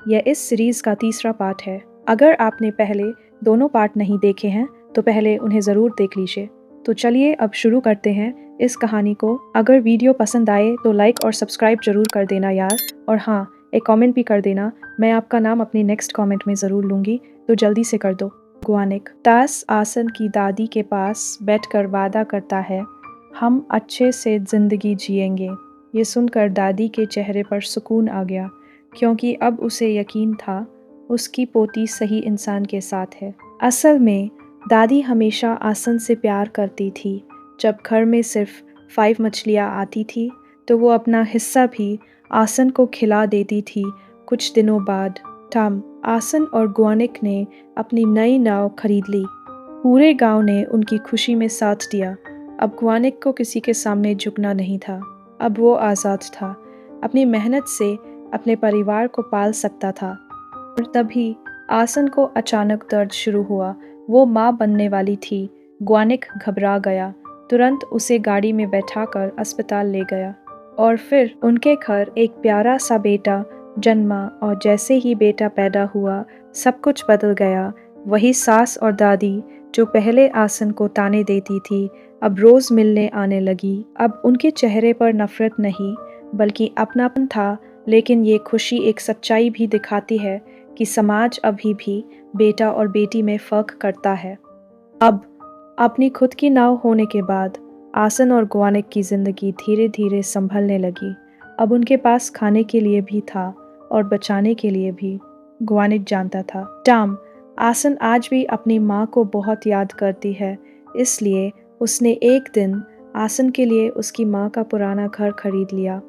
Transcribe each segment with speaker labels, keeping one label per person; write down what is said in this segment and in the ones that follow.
Speaker 1: यह इस सीरीज़ का तीसरा पार्ट है। अगर आपने पहले दोनों पार्ट नहीं देखे हैं तो पहले उन्हें ज़रूर देख लीजिए। तो चलिए अब शुरू करते हैं इस कहानी को। अगर वीडियो पसंद आए तो लाइक और सब्सक्राइब ज़रूर कर देना यार, और हाँ, एक कमेंट भी कर देना। मैं आपका नाम अपनी नेक्स्ट कमेंट में ज़रूर लूँगी, तो जल्दी से कर दो। गुआनिक तास आसन की दादी के पास बैठकर वादा करता है, हम अच्छे से ज़िंदगी जिएंगे। ये सुनकर दादी के चेहरे पर सुकून आ गया, क्योंकि अब उसे यकीन था उसकी पोती सही इंसान के साथ है। असल में दादी हमेशा आसन से प्यार करती थी। जब घर में सिर्फ 5 मछलियाँ आती थी तो वो अपना हिस्सा भी आसन को खिला देती थी। कुछ दिनों बाद टॉम, आसन और गुआनिक ने अपनी नई नाव खरीद ली। पूरे गांव ने उनकी खुशी में साथ दिया। अब गुआनिक को किसी के सामने झुकना नहीं था। अब वो आज़ाद था, अपनी मेहनत से अपने परिवार को पाल सकता था। और तभी आसन को अचानक दर्द शुरू हुआ। वो माँ बनने वाली थी। गुआनिक घबरा गया, तुरंत उसे गाड़ी में बैठाकर अस्पताल ले गया। और फिर उनके घर एक प्यारा सा बेटा जन्मा, और जैसे ही बेटा पैदा हुआ सब कुछ बदल गया। वही सास और दादी जो पहले आसन को ताने देती थी, अब रोज़ मिलने आने लगी। अब उनके चेहरे पर नफ़रत नहीं बल्कि अपनापन था। लेकिन ये खुशी एक सच्चाई भी दिखाती है कि समाज अभी भी बेटा और बेटी में फ़र्क करता है। अब अपनी खुद की नाव होने के बाद आसन और गुआनिक की ज़िंदगी धीरे धीरे संभलने लगी। अब उनके पास खाने के लिए भी था और बचाने के लिए भी। गुआनिक जानता था टॉम, आसन आज भी अपनी माँ को बहुत याद करती है, इसलिए उसने एक दिन आसन के लिए उसकी माँ का पुराना घर खरीद लिया।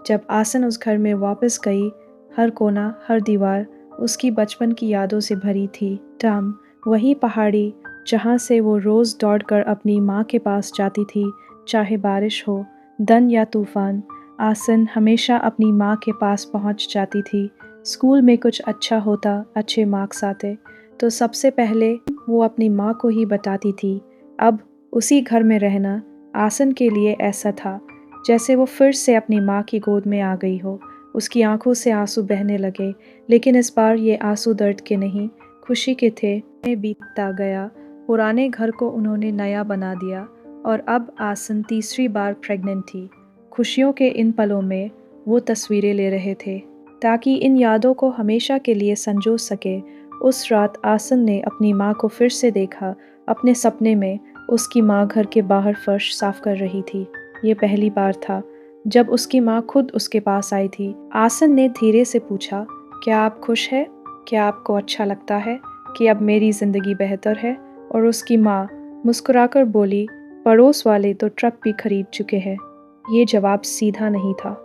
Speaker 1: जब आसन उस घर में वापस गई, हर कोना, हर दीवार उसकी बचपन की यादों से भरी थी। टॉम, वही पहाड़ी जहाँ से वो रोज़ दौड़कर अपनी माँ के पास जाती थी, चाहे बारिश हो, धन या तूफान, आसन हमेशा अपनी माँ के पास पहुँच जाती थी। स्कूल में कुछ अच्छा होता, अच्छे मार्क्स आते, तो सबसे पहले वो अपनी माँ को ही बताती थी। अब उसी घर में रहना आसन के लिए ऐसा था जैसे वो फिर से अपनी माँ की गोद में आ गई हो। उसकी आंखों से आंसू बहने लगे, लेकिन इस बार ये आंसू दर्द के नहीं, खुशी के थे। बीतता गया, पुराने घर को उन्होंने नया बना दिया, और अब आसन तीसरी बार प्रेग्नेंट थी। खुशियों के इन पलों में वो तस्वीरें ले रहे थे ताकि इन यादों को हमेशा के लिए संजो सके। उस रात आसन ने अपनी माँ को फिर से देखा। अपने सपने में उसकी माँ घर के बाहर फर्श साफ कर रही थी। ये पहली बार था जब उसकी माँ खुद उसके पास आई थी। आसन ने धीरे से पूछा, क्या आप खुश हैं? क्या आपको अच्छा लगता है कि अब मेरी ज़िंदगी बेहतर है? और उसकी माँ मुस्कुराकर बोली, पड़ोस वाले तो ट्रक भी खरीद चुके हैं। ये जवाब सीधा नहीं था,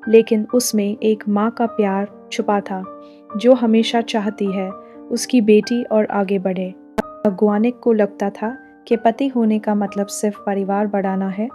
Speaker 1: लेकिन उसमें एक माँ का प्यार छुपा था जो हमेशा चाहती है उसकी बेटी और आगे बढ़े। गुआनिक को लगता था कि पति होने का मतलब सिर्फ परिवार बढ़ाना है।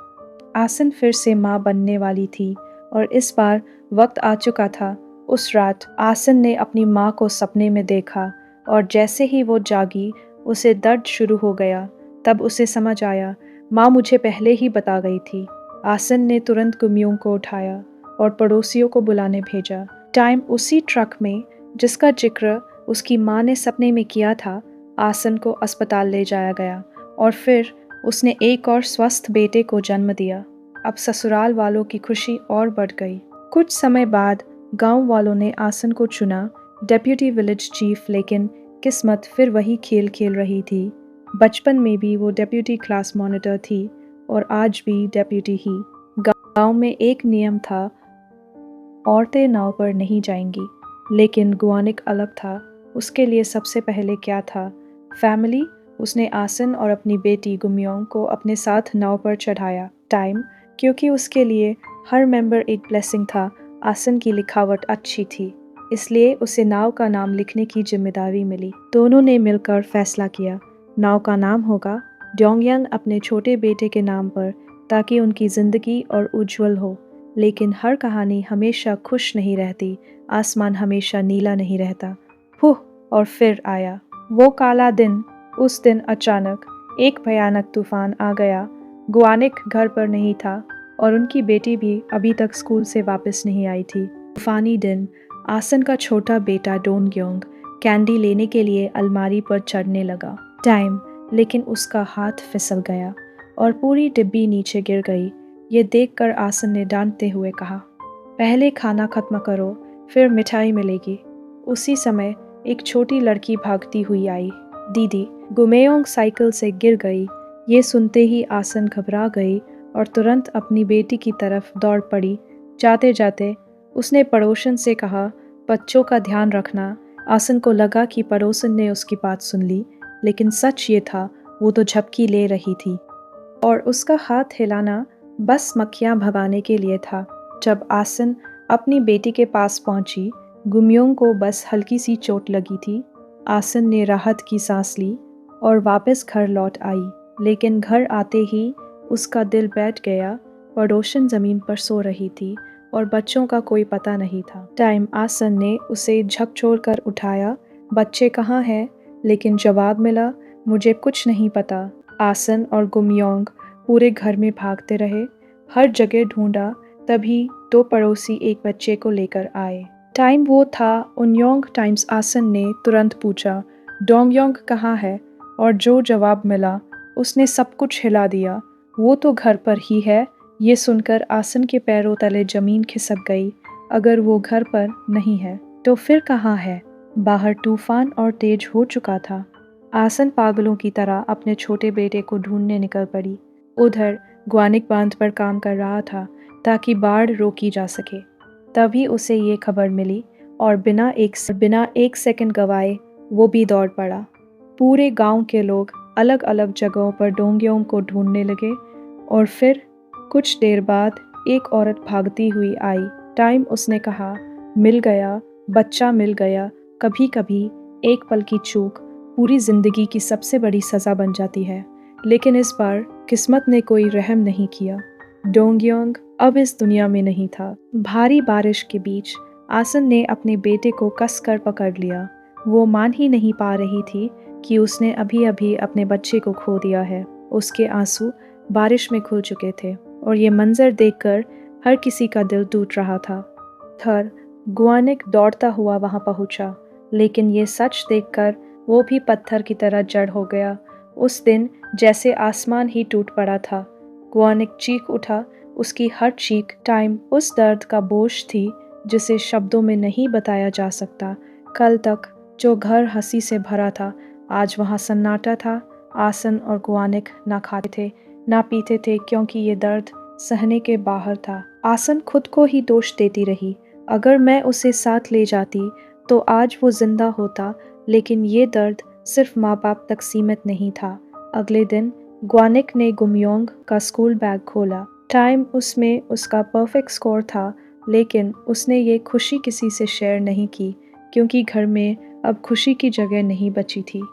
Speaker 1: आसन फिर से माँ बनने वाली थी, और इस बार वक्त आ चुका था। उस रात आसन ने अपनी माँ को सपने में देखा, और जैसे ही वो जागी उसे दर्द शुरू हो गया। तब उसे समझ आया, माँ मुझे पहले ही बता गई थी। आसन ने तुरंत गुमियों को उठाया और पड़ोसियों को बुलाने भेजा। टाइम उसी ट्रक में जिसका जिक्र उसकी माँ ने सपने में किया था, आसन को अस्पताल ले जाया गया, और फिर उसने एक और स्वस्थ बेटे को जन्म दिया। अब ससुराल वालों की खुशी और बढ़ गई। कुछ समय बाद गांव वालों ने आसन को चुना डेप्यूटी विलेज चीफ, लेकिन किस्मत फिर वही खेल खेल रही थी। बचपन में भी वो डेप्यूटी क्लास मॉनिटर थी, और आज भी डेप्यूटी ही। गांव में एक नियम था, औरतें नाव पर नहीं जाएंगी। लेकिन गुआनिक अलग था। उसके लिए सबसे पहले क्या था? फैमिली। उसने आसन और अपनी बेटी गुमियोंग को अपने साथ नाव पर चढ़ाया। टाइम, क्योंकि उसके लिए हर मेंबर एक ब्लेसिंग था। आसन की लिखावट अच्छी थी, इसलिए उसे नाव का नाम लिखने की जिम्मेदारी मिली। दोनों ने मिलकर फैसला किया, नाव का नाम होगा डोंगयान, अपने छोटे बेटे के नाम पर, ताकि उनकी ज़िंदगी और उज्जवल हो। लेकिन हर कहानी हमेशा खुश नहीं रहती, आसमान हमेशा नीला नहीं रहता। हुह, और फिर आया वो काला दिन। उस दिन अचानक एक भयानक तूफान आ गया। गुआनिक घर पर नहीं था, और उनकी बेटी भी अभी तक स्कूल से वापस नहीं आई थी। तूफानी दिन आसन का छोटा बेटा डोंगयोंग कैंडी लेने के लिए अलमारी पर चढ़ने लगा टाइम, लेकिन उसका हाथ फिसल गया और पूरी डिब्बी नीचे गिर गई। ये देखकर आसन ने डांटते हुए कहा, पहले खाना खत्म करो, फिर मिठाई मिलेगी। उसी समय एक छोटी लड़की भागती हुई आई। दीदी, गुमेयोंग साइकिल से गिर गई। ये सुनते ही आसन घबरा गई और तुरंत अपनी बेटी की तरफ दौड़ पड़ी। जाते जाते उसने पड़ोसन से कहा, बच्चों का ध्यान रखना। आसन को लगा कि पड़ोसन ने उसकी बात सुन ली, लेकिन सच ये था, वो तो झपकी ले रही थी और उसका हाथ हिलाना बस मक्खियाँ भगाने के लिए था। जब आसन अपनी बेटी के पास पहुंची, गुमयोंग को बस हल्की सी चोट लगी थी। आसन ने राहत की सांस ली और वापस घर लौट आई, लेकिन घर आते ही उसका दिल बैठ गया। पड़ोसन ज़मीन पर सो रही थी और बच्चों का कोई पता नहीं था। टाइम आसन ने उसे झकझोर कर उठाया, बच्चे कहाँ हैं? लेकिन जवाब मिला, मुझे कुछ नहीं पता। आसन और गुमयोंग पूरे घर में भागते रहे, हर जगह ढूंढा। तभी दो पड़ोसी एक बच्चे को लेकर आए। टाइम वो था उन्योंग टाइम्स आसन ने तुरंत पूछा, डोंगयोंग कहाँ है? और जो जवाब मिला उसने सब कुछ हिला दिया, वो तो घर पर ही है। ये सुनकर आसन के पैरों तले जमीन खिसक गई। अगर वो घर पर नहीं है तो फिर कहाँ है? बाहर तूफान और तेज हो चुका था। आसन पागलों की तरह अपने छोटे बेटे को ढूंढने निकल पड़ी। उधर ग्वानिक बांध पर काम कर रहा था ताकि बाढ़ रोकी जा सके। तभी उसे ये खबर मिली और बिना एक सेकंड गवाए वो भी दौड़ पड़ा। पूरे गांव के लोग अलग अलग जगहों पर डोंगयोंग को ढूंढने लगे और फिर कुछ देर बाद एक औरत भागती हुई आई। टाइम उसने कहा, मिल गया, बच्चा मिल गया। कभी कभी एक पल की चूक पूरी जिंदगी की सबसे बड़ी सज़ा बन जाती है, लेकिन इस बार किस्मत ने कोई रहम नहीं किया। डोंगयोंग अब इस दुनिया में नहीं था। भारी बारिश के बीच आसन ने अपने बेटे को कसकर पकड़ लिया। वो मान ही नहीं पा रही थी कि उसने अभी अभी अपने बच्चे को खो दिया है। उसके आंसू बारिश में घुल चुके थे और ये मंजर देखकर हर किसी का दिल टूट रहा था। ग्वानिक दौड़ता हुआ वहां पहुंचा, लेकिन ये सच देखकर वो भी पत्थर की तरह जड़ हो गया। उस दिन जैसे आसमान ही टूट पड़ा था। ग्वानिक चीख उठा, उसकी हर चीख टाइम उस दर्द का बोझ थी जिसे शब्दों में नहीं बताया जा सकता। कल तक जो घर हंसी से भरा था, आज वहाँ सन्नाटा था। आसन और ग्वानिक ना खाते थे ना पीते थे, क्योंकि ये दर्द सहने के बाहर था। आसन खुद को ही दोष देती रही, अगर मैं उसे साथ ले जाती तो आज वो जिंदा होता। लेकिन ये दर्द सिर्फ माँ बाप तक सीमित नहीं था। अगले दिन ग्वानिक ने गुमयोंग का स्कूल बैग खोला। टाइम उसमें उसका परफेक्ट स्कोर था, लेकिन उसने ये खुशी किसी से शेयर नहीं की, क्योंकि घर में अब खुशी की जगह नहीं बची थी।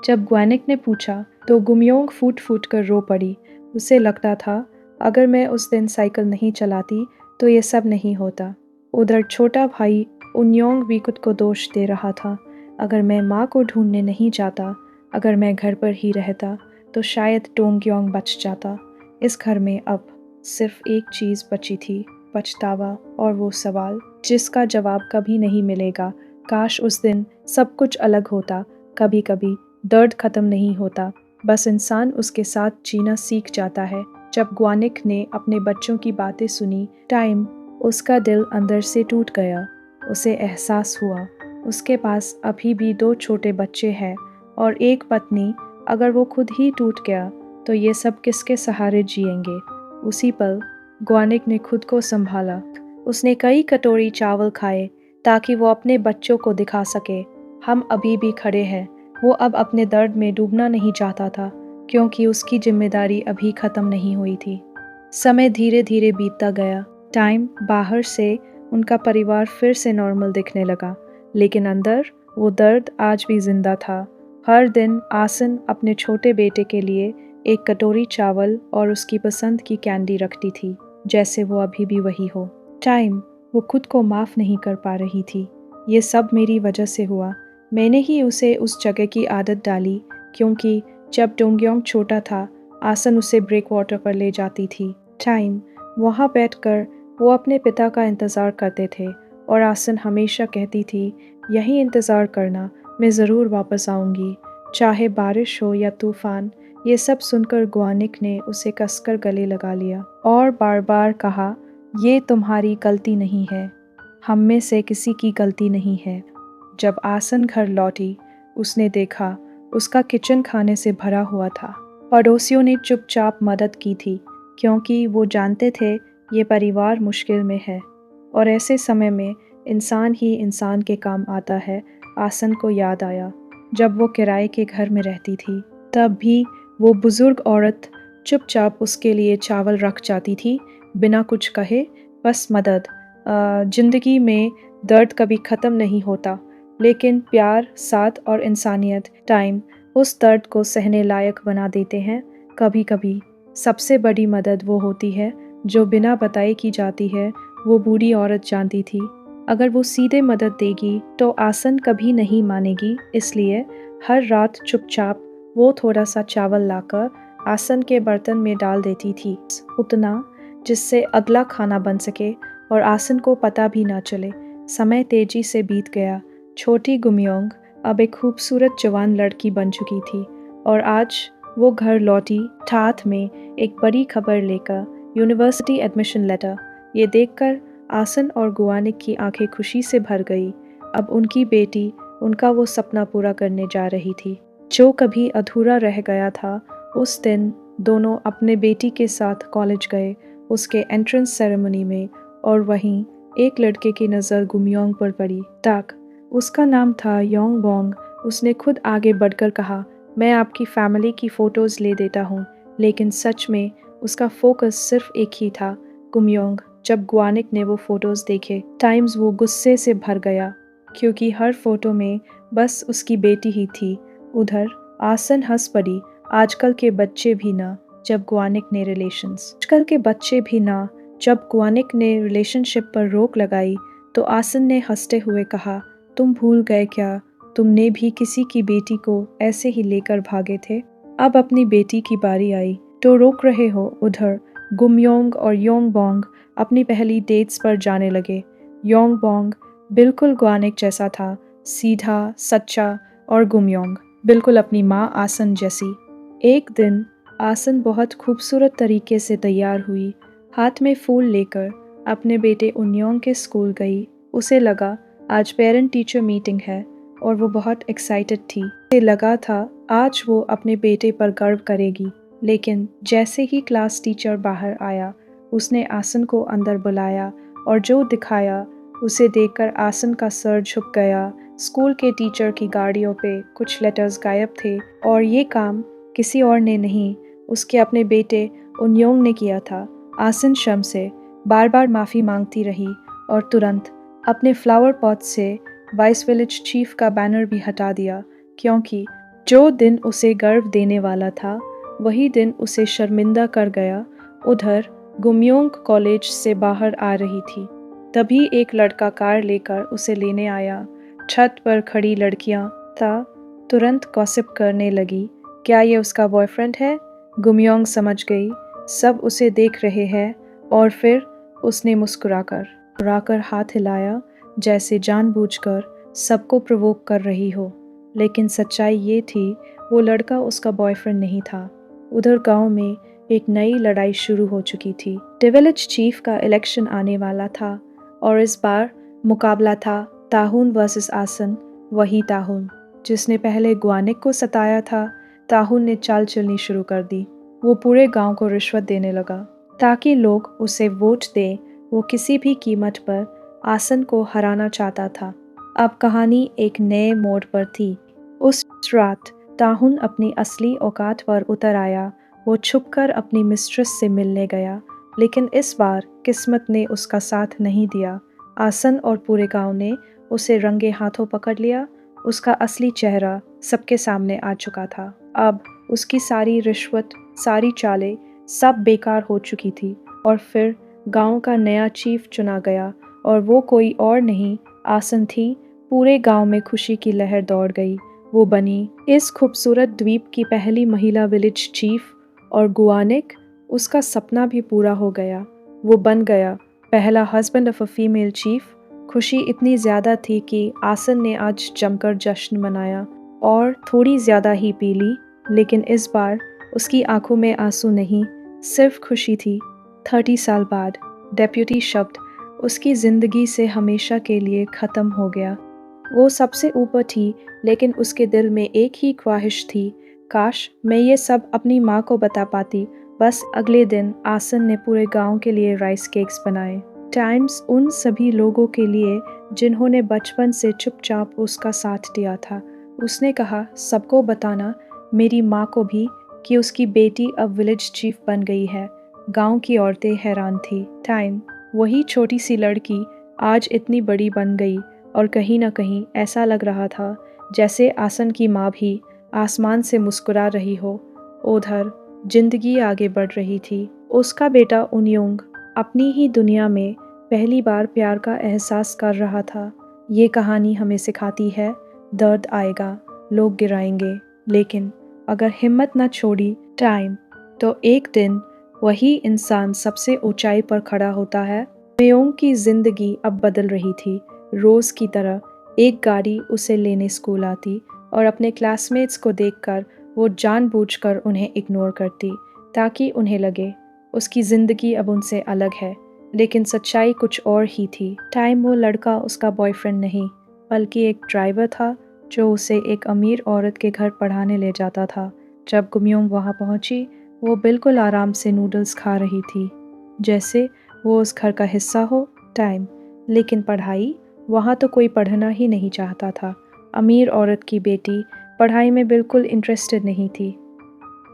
Speaker 1: जब ग्वानिक ने पूछा तो गुमयोंग फूट फूट कर रो पड़ी। उसे लगता था, अगर मैं उस दिन साइकिल नहीं चलाती तो ये सब नहीं होता। उधर छोटा भाई उन्योंग भी खुद को दोष दे रहा था, अगर मैं माँ को ढूंढने नहीं जाता, अगर मैं घर पर ही रहता तो शायद डोंगयोंग बच जाता। इस घर में अब सिर्फ एक चीज़ बची थी, पछतावा और वो सवाल जिसका जवाब कभी नहीं मिलेगा। काश उस दिन सब कुछ अलग होता। कभी कभी दर्द खत्म नहीं होता, बस इंसान उसके साथ जीना सीख जाता है। जब ग्वानिक ने अपने बच्चों की बातें सुनी, टाइम उसका दिल अंदर से टूट गया। उसे एहसास हुआ उसके पास अभी भी दो छोटे बच्चे हैं और एक पत्नी। अगर वो खुद ही टूट गया तो ये सब किसके सहारे जिएंगे? उसी पल ग्वानिक ने खुद को संभाला। उसने कई कटोरी चावल खाए ताकि वो अपने बच्चों को दिखा सके, हम अभी भी खड़े हैं। वो अब अपने दर्द में डूबना नहीं चाहता था, क्योंकि उसकी जिम्मेदारी अभी ख़त्म नहीं हुई थी। समय धीरे धीरे बीतता गया। टाइम बाहर से उनका परिवार फिर से नॉर्मल दिखने लगा, लेकिन अंदर वो दर्द आज भी जिंदा था। हर दिन आसन अपने छोटे बेटे के लिए एक कटोरी चावल और उसकी पसंद की कैंडी रखती थी, जैसे वो अभी भी वही हो। टाइम वो खुद को माफ़ नहीं कर पा रही थी। ये सब मेरी वजह से हुआ। मैंने ही उसे उस जगह की आदत डाली, क्योंकि जब डोंगयोंग छोटा था, आसन उसे ब्रेक वाटर पर ले जाती थी। टाइम वहाँ बैठकर वो अपने पिता का इंतज़ार करते थे और आसन हमेशा कहती थी, यही इंतज़ार करना, मैं ज़रूर वापस आऊँगी, चाहे बारिश हो या तूफ़ान। ये सब सुनकर ग्वानिक ने उसे कसकर गले लगा लिया और बार बार कहा, ये तुम्हारी गलती नहीं है, हम में से किसी की गलती नहीं है। जब आसन घर लौटी, उसने देखा उसका किचन खाने से भरा हुआ था। पड़ोसियों ने चुपचाप मदद की थी, क्योंकि वो जानते थे ये परिवार मुश्किल में है और ऐसे समय में इंसान ही इंसान के काम आता है। आसन को याद आया जब वो किराए के घर में रहती थी, तब भी वो बुज़ुर्ग औरत चुपचाप उसके लिए चावल रख जाती थी, बिना कुछ कहे, बस मदद। ज़िंदगी में दर्द कभी ख़त्म नहीं होता, लेकिन प्यार, साथ और इंसानियत टाइम उस दर्द को सहने लायक बना देते हैं। कभी कभी सबसे बड़ी मदद वो होती है जो बिना बताए की जाती है। वो बूढ़ी औरत जानती थी, अगर वो सीधे मदद देगी तो आसन कभी नहीं मानेगी, इसलिए हर रात चुपचाप वो थोड़ा सा चावल लाकर आसन के बर्तन में डाल देती थी, उतना जिससे अगला खाना बन सके और आसन को पता भी ना चले। समय तेजी से बीत गया। छोटी गुमयोंग अब एक खूबसूरत जवान लड़की बन चुकी थी और आज वो घर लौटी हाथ में एक बड़ी खबर लेकर, यूनिवर्सिटी एडमिशन लेटर। ये देखकर आसन और गुआनिक की आंखें खुशी से भर गई। अब उनकी बेटी उनका वो सपना पूरा करने जा रही थी जो कभी अधूरा रह गया था। उस दिन दोनों अपने बेटी के साथ कॉलेज गए, उसके एंट्रेंस सेरेमनी में, और वहीं एक लड़के की नज़र गुमयोंग पर पड़ी। ताक, उसका नाम था योंगबोंग। उसने खुद आगे बढ़कर कहा, मैं आपकी फैमिली की फ़ोटोज़ ले देता हूँ। लेकिन सच में उसका फोकस सिर्फ एक ही था, गुमयोंग। जब ग्वानिक ने वो फ़ोटोज़ देखे, टाइम्स वो गुस्से से भर गया, क्योंकि हर फ़ोटो में बस उसकी बेटी ही थी। उधर आसन हंस पड़ी, आजकल के बच्चे भी ना, जब ग्वानिक ने रिलेशनशिप पर रोक लगाई तो आसन ने हंसते हुए कहा, तुम भूल गए क्या, तुमने भी किसी की बेटी को ऐसे ही लेकर भागे थे। अब अपनी बेटी की बारी आई तो रोक रहे हो। उधर गुमयोंग और योंगबोंग अपनी पहली डेट्स पर जाने लगे। योंगबोंग बिल्कुल ग्वानिक जैसा था, सीधा, सच्चा, और गुमयोंग बिल्कुल अपनी माँ आसन जैसी। एक दिन आसन बहुत खूबसूरत तरीके से तैयार हुई, हाथ में फूल लेकर अपने बेटे उन्योंग के स्कूल गई। उसे लगा आज पेरेंट टीचर मीटिंग है और वो बहुत एक्साइटेड थी। उसे लगा था आज वो अपने बेटे पर गर्व करेगी। लेकिन जैसे ही क्लास टीचर बाहर आया, उसने आसन को अंदर बुलाया और जो दिखाया उसे देखकर आसन का सर झुक गया। स्कूल के टीचर की गाड़ियों पे कुछ लेटर्स गायब थे और ये काम किसी और ने नहीं, उसके अपने बेटे उन्योंग ने किया था। आसन शर्म से बार बार माफ़ी मांगती रही और तुरंत अपने फ्लावर पॉट से वाइस विलेज चीफ का बैनर भी हटा दिया, क्योंकि जो दिन उसे गर्व देने वाला था वही दिन उसे शर्मिंदा कर गया। उधर गुमयोंग कॉलेज से बाहर आ रही थी, तभी एक लड़का कार लेकर उसे लेने आया। छत पर खड़ी लड़कियां तुरंत गॉसिप करने लगी, क्या ये उसका बॉयफ्रेंड है? गुमयोंग समझ गई सब उसे देख रहे हैं और फिर उसने मुस्कुराकर हाथ हिलाया, जैसे जानबूझकर सबको प्रोवोक कर रही हो। लेकिन सच्चाई ये थी, वो लड़का उसका बॉयफ्रेंड नहीं था। उधर गांव में एक नई लड़ाई शुरू हो चुकी थी। विलेज चीफ का इलेक्शन आने वाला था और इस बार मुकाबला था ताहुन वर्सेस आसन। वही ताहुन जिसने पहले ग्वानिक को सताया था। ताहुन ने चाल चलनी शुरू कर दी। वो पूरे गांव को रिश्वत देने लगा ताकि लोग उसे वोट दें। वो किसी भी कीमत पर आसन को हराना चाहता था। अब कहानी एक नए मोड़ पर थी। उस रात ताहुन अपनी असली औकात पर उतर आया। वो छुपकर अपनी मिस्ट्रेस से मिलने गया, लेकिन इस बार किस्मत ने उसका साथ नहीं दिया। आसन और पूरे गांव ने उसे रंगे हाथों पकड़ लिया। उसका असली चेहरा सबके सामने आ चुका था। अब उसकी सारी रिश्वत, सारी चालें सब बेकार हो चुकी थी और फिर गांव का नया चीफ चुना गया और वो कोई और नहीं, आसन थी। पूरे गांव में खुशी की लहर दौड़ गई। वो बनी इस खूबसूरत द्वीप की पहली महिला विलेज चीफ और गुआनिक, उसका सपना भी पूरा हो गया। वो बन गया पहला husband of a female chief खुशी इतनी ज़्यादा थी कि आसन ने आज जमकर जश्न मनाया और थोड़ी ज़्यादा ही पी ली, लेकिन इस बार उसकी आंखों में आंसू नहीं, सिर्फ खुशी थी। 30 साल बाद डेप्यूटी शब्द उसकी ज़िंदगी से हमेशा के लिए ख़त्म हो गया। वो सबसे ऊपर थी, लेकिन उसके दिल में एक ही ख्वाहिश थी, काश मैं ये सब अपनी माँ को बता पाती। बस अगले दिन आसन ने पूरे गांव के लिए राइस केक्स बनाए। टाइम्स उन सभी लोगों के लिए जिन्होंने बचपन से चुपचाप उसका साथ दिया था। उसने कहा, सबको बताना, मेरी माँ को भी, कि उसकी बेटी अब विलेज चीफ बन गई है। गांव की औरतें हैरान थी। टाइम, वही छोटी सी लड़की, आज इतनी बड़ी बन गई और कहीं ना कहीं ऐसा लग रहा था जैसे आसन की माँ भी आसमान से मुस्कुरा रही हो। उधर जिंदगी आगे बढ़ रही थी। उसका बेटा उन्योंग अपनी ही दुनिया में पहली बार प्यार का एहसास कर रहा था। ये कहानी हमें सिखाती है, दर्द आएगा, लोग गिराएंगे, लेकिन अगर हिम्मत न छोड़ी टाइम, तो एक दिन वही इंसान सबसे ऊंचाई पर खड़ा होता है। उन्योंग की जिंदगी अब बदल रही थी। रोज की तरह एक गाड़ी उसे लेने स्कूल आती और अपने क्लासमेट्स को देखकर वो जानबूझकर उन्हें इग्नोर करती ताकि उन्हें लगे उसकी ज़िंदगी अब उनसे अलग है। लेकिन सच्चाई कुछ और ही थी। टाइम, वो लड़का उसका बॉयफ्रेंड नहीं, बल्कि एक ड्राइवर था जो उसे एक अमीर औरत के घर पढ़ाने ले जाता था। जब गुमयोंग वहाँ पहुँची, वो बिल्कुल आराम से नूडल्स खा रही थी, जैसे वो उस घर का हिस्सा हो। टाइम, लेकिन पढ़ाई, वहाँ तो कोई पढ़ना ही नहीं चाहता था। अमीर औरत की बेटी पढ़ाई में बिल्कुल इंटरेस्टेड नहीं थी।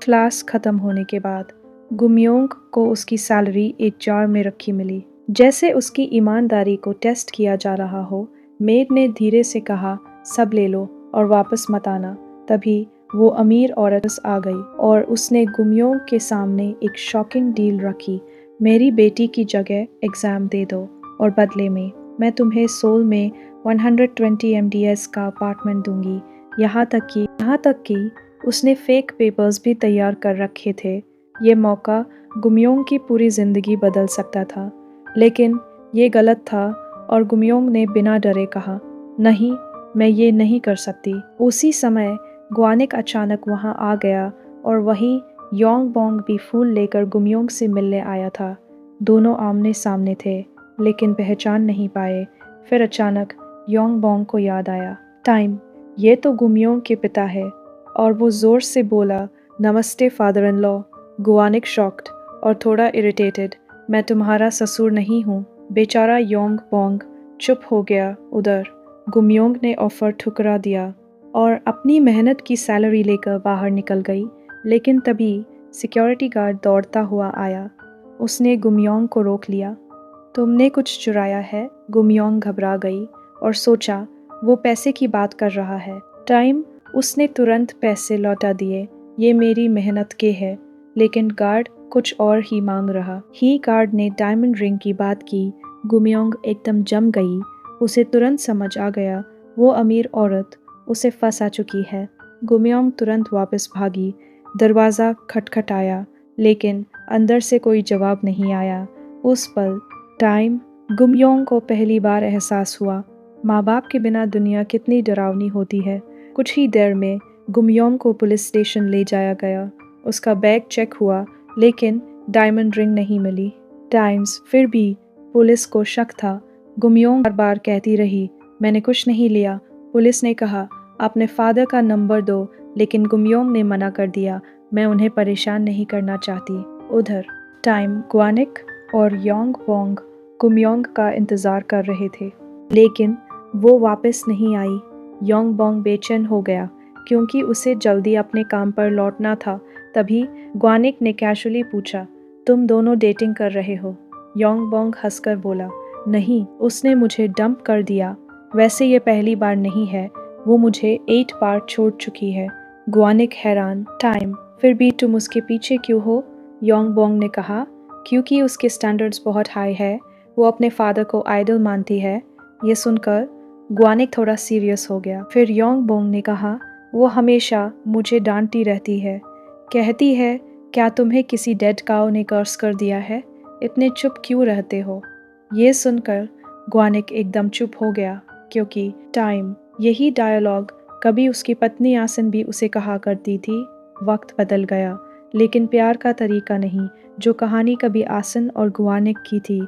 Speaker 1: क्लास ख़त्म होने के बाद गुमयोंग को उसकी सैलरी एक जार में रखी मिली, जैसे उसकी ईमानदारी को टेस्ट किया जा रहा हो। मेड ने धीरे से कहा, सब ले लो और वापस मत आना। तभी वो अमीर औरत आ गई और उसने गुमयोंग के सामने एक शॉकिंग डील रखी। मेरी बेटी की जगह एग्ज़ाम दे दो और बदले में मैं तुम्हें सोल में 120 MDS का अपार्टमेंट दूंगी। यहाँ तक कि उसने फेक पेपर्स भी तैयार कर रखे थे। ये मौका गुमयोंग की पूरी ज़िंदगी बदल सकता था, लेकिन ये गलत था और गुमयोंग ने बिना डरे कहा, नहीं, मैं ये नहीं कर सकती। उसी समय ग्वानिक अचानक वहाँ आ गया और वहीं योंगबोंग भी फूल लेकर गुमयोंग से मिलने आया था। दोनों आमने सामने थे, लेकिन पहचान नहीं पाए। फिर अचानक योंगबोंग को याद आया, टाइम, ये तो गुमयोंग के पिता है, और वो ज़ोर से बोला, नमस्ते फादर इन लॉ। गुआनिक शॉक्ड और थोड़ा इरिटेटेड, मैं तुम्हारा ससुर नहीं हूँ। बेचारा योंगबोंग चुप हो गया। उधर गुमयोंग ने ऑफर ठुकरा दिया और अपनी मेहनत की सैलरी लेकर बाहर निकल गई। लेकिन तभी सिक्योरिटी गार्ड दौड़ता हुआ आया। उसने गुमयोंग को रोक लिया। तुमने कुछ चुराया है? गुमयोंग घबरा गई और सोचा वो पैसे की बात कर रहा है। टाइम, उसने तुरंत पैसे लौटा दिए, ये मेरी मेहनत के है। लेकिन गार्ड कुछ और ही मांग रहा। ही गार्ड ने डायमंड रिंग की बात की। गुमयोंग एकदम जम गई। उसे तुरंत समझ आ गया वो अमीर औरत उसे फंसा चुकी है। गुमयोंग तुरंत वापस भागी। दरवाज़ा खटखटाया, लेकिन अंदर से कोई जवाब नहीं आया। उस पल टाइम, गुमयोंग को पहली बार एहसास हुआ, माँ बाप के बिना दुनिया कितनी डरावनी होती है। कुछ ही देर में गुमयोंग को पुलिस स्टेशन ले जाया गया। उसका बैग चेक हुआ, लेकिन डायमंड रिंग नहीं मिली। टाइम्स, फिर भी पुलिस को शक था। गुमयोंग बार बार कहती रही, मैंने कुछ नहीं लिया। पुलिस ने कहा, अपने फादर का नंबर दो, लेकिन गुमयोंग ने मना कर दिया, मैं उन्हें परेशान नहीं करना चाहती। उधर टाइम, ग्वानिक और योंगबोंग गुमयोंग का इंतज़ार कर रहे थे, लेकिन वो वापस नहीं आई। योंगबोंग बेचैन हो गया क्योंकि उसे जल्दी अपने काम पर लौटना था। तभी ग्वानिक ने कैजुअली पूछा, तुम दोनों डेटिंग कर रहे हो? योंगबोंग हंसकर बोला, नहीं, उसने मुझे डंप कर दिया। वैसे ये पहली बार नहीं है, वो मुझे 8 बार छोड़ चुकी है। ग्वानिक हैरान, टाइम, फिर भी तुम उसके पीछे क्यों हो? योंगबोंग ने कहा, क्योंकि उसके स्टैंडर्ड्स बहुत हाई है, वो अपने फादर को आइडल मानती है। ये सुनकर ग्वानिक थोड़ा सीरियस हो गया। फिर योंगबोंग ने कहा, वो हमेशा मुझे डांटती रहती है, कहती है क्या तुम्हें किसी डेड काऊ ने कर्स कर दिया है? इतने चुप क्यों रहते हो? ये सुनकर गुआनिक एकदम चुप हो गया क्योंकि टाइम यही डायलॉग कभी उसकी पत्नी आसन भी उसे कहा करती थी। वक्त बदल गया, लेकिन प्यार का तरीका नहीं। जो कहानी कभी आसन और गुआनिक की थी,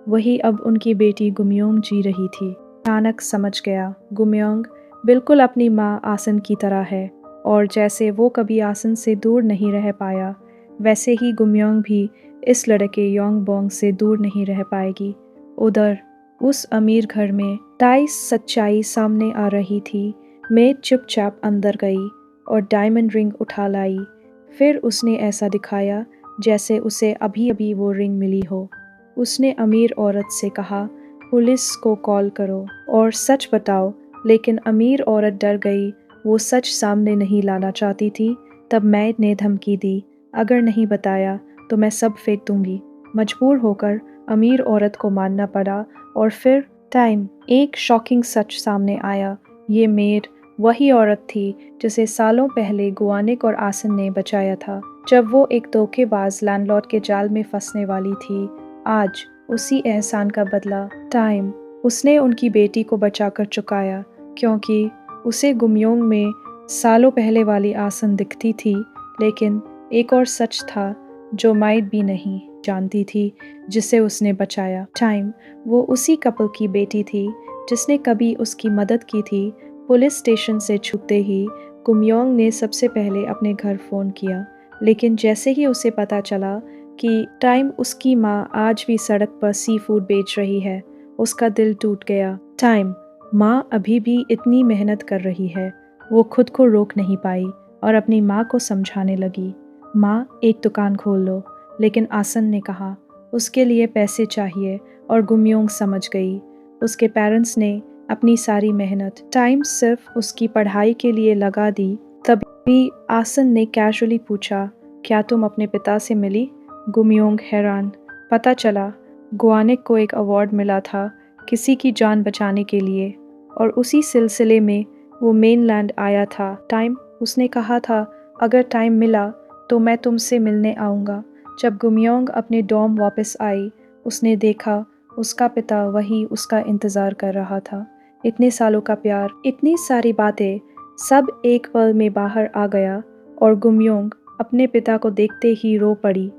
Speaker 1: वही अब उनकी बेटी गुमयोंग जी रही थी। अचानक समझ गया, गुमयोंग बिल्कुल अपनी माँ आसन की तरह है, और जैसे वो कभी आसन से दूर नहीं रह पाया, वैसे ही गुमयोंग भी इस लड़के योंगबोंग से दूर नहीं रह पाएगी। उधर उस अमीर घर में ताई सच्चाई सामने आ रही थी। मेड चुपचाप अंदर गई और डायमंड रिंग उठा लाई। फिर उसने ऐसा दिखाया जैसे उसे अभी अभी वो रिंग मिली हो। उसने अमीर औरत से कहा, पुलिस को कॉल करो और सच बताओ। लेकिन अमीर औरत डर गई, वो सच सामने नहीं लाना चाहती थी। तब मैड ने धमकी दी, अगर नहीं बताया तो मैं सब फेंक दूंगी। मजबूर होकर अमीर औरत को मानना पड़ा। और फिर टाइम एक शॉकिंग सच सामने आया। ये मेड वही औरत थी जिसे सालों पहले गुआनिक और आसन ने बचाया था, जब वो एक धोखेबाज लैंडलॉर्ड के जाल में फंसने वाली थी। आज उसी एहसान का बदला टाइम उसने उनकी बेटी को बचाकर चुकाया, क्योंकि उसे गुमयोंग में सालों पहले वाली आसन दिखती थी। लेकिन एक और सच था जो माइड भी नहीं जानती थी, जिसे उसने बचाया। टाइम वो उसी कपल की बेटी थी जिसने कभी उसकी मदद की थी। पुलिस स्टेशन से छूटते ही गुमयोंग ने सबसे पहले अपने घर फ़ोन किया, लेकिन जैसे ही उसे पता चला कि टाइम उसकी माँ आज भी सड़क पर सी फूड बेच रही है, उसका दिल टूट गया। टाइम माँ अभी भी इतनी मेहनत कर रही है। वो खुद को रोक नहीं पाई और अपनी माँ को समझाने लगी, माँ एक दुकान खोल लो। लेकिन आसन ने कहा उसके लिए पैसे चाहिए, और गुमयोंग समझ गई। उसके पेरेंट्स ने अपनी सारी मेहनत टाइम सिर्फ उसकी पढ़ाई के लिए लगा दी। तभी आसन ने कैजुअली पूछा, क्या तुम अपने पिता से मिली? गुमयोंग हैरान। पता चला गुआनिक को एक अवार्ड मिला था किसी की जान बचाने के लिए, और उसी सिलसिले में वो मेनलैंड आया था। टाइम उसने कहा था, अगर टाइम मिला तो मैं तुमसे मिलने आऊँगा। जब गुमयोंग अपने डॉर्म वापस आई, उसने देखा उसका पिता वही उसका इंतज़ार कर रहा था। इतने सालों का प्यार, इतनी सारी बातें, सब एक पल में बाहर आ गया, और गुमयोंग अपने पिता को देखते ही रो पड़ी।